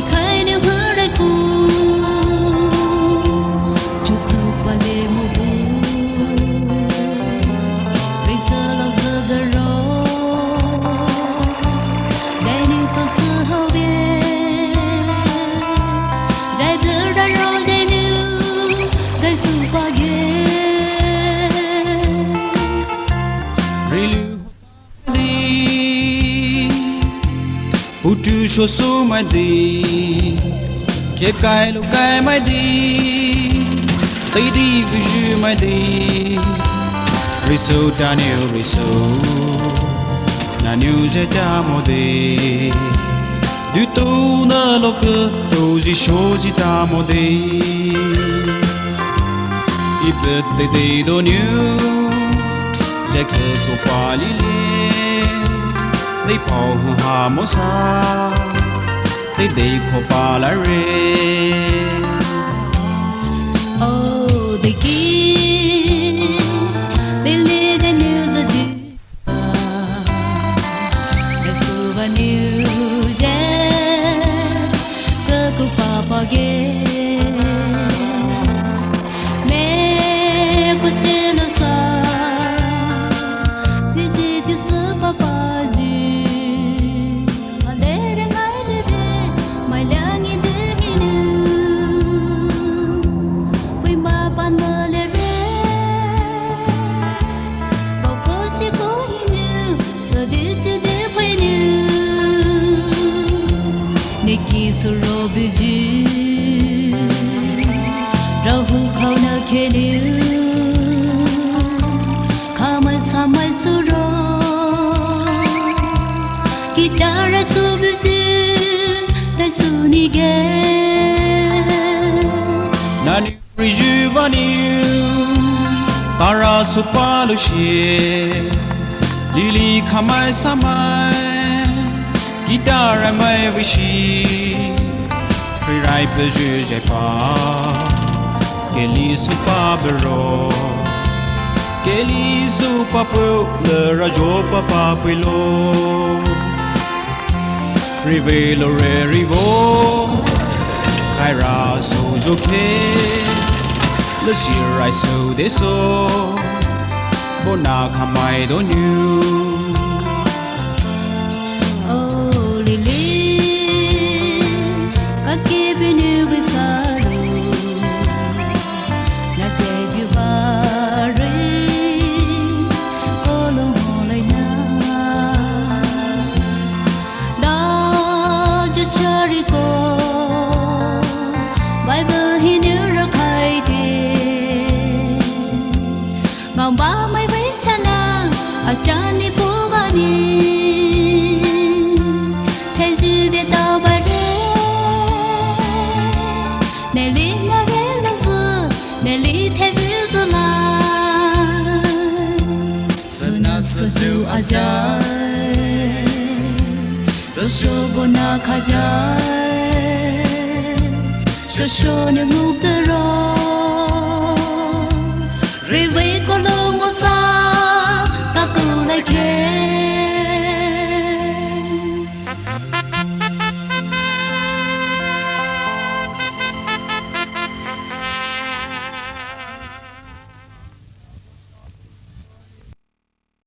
ngày khai nếu hứa đại cu chụp thâu và lệ mù bu bây giờ lâu giờ đời rồi giải níu câu sự hậu biên giải thơ đã rồi giải níu gây sự qua ghê Utu so so mai di, ke kai lo kai mai di, tay di vu mai di, riso ta neo riso, na neo je ta mo de, du tu na lo ke tu ji sho ji ta mo de, ipet de do neo, je ke ko pa li le. They paw ha mosa, they ko palare. Oh, they give, they live and use the do. The souvenir, the papa gay. Me could tell us, see, you papa. Neki suro biju, rahu khau na khelu, khamai samai suro, gitara su biju, dai su ni ge. Nani rijuvani, tara su palu she, lili khamai samai. Guitar mai vishi free ripe je je pa keli su pa bro keli su pa pro le rajo pa pa pilo rivelo re rivo kaira so jo ke le shirai so de so bona khamai do new ngòng ba mấy với sana ở chân đi phố ba đi thế dư về tàu ba đê để lý nhà về lần xưa để lý thế với giờ là sơn na sơ du à trái tớ số bốn na khá trái số số nếu ngủ tớ rồi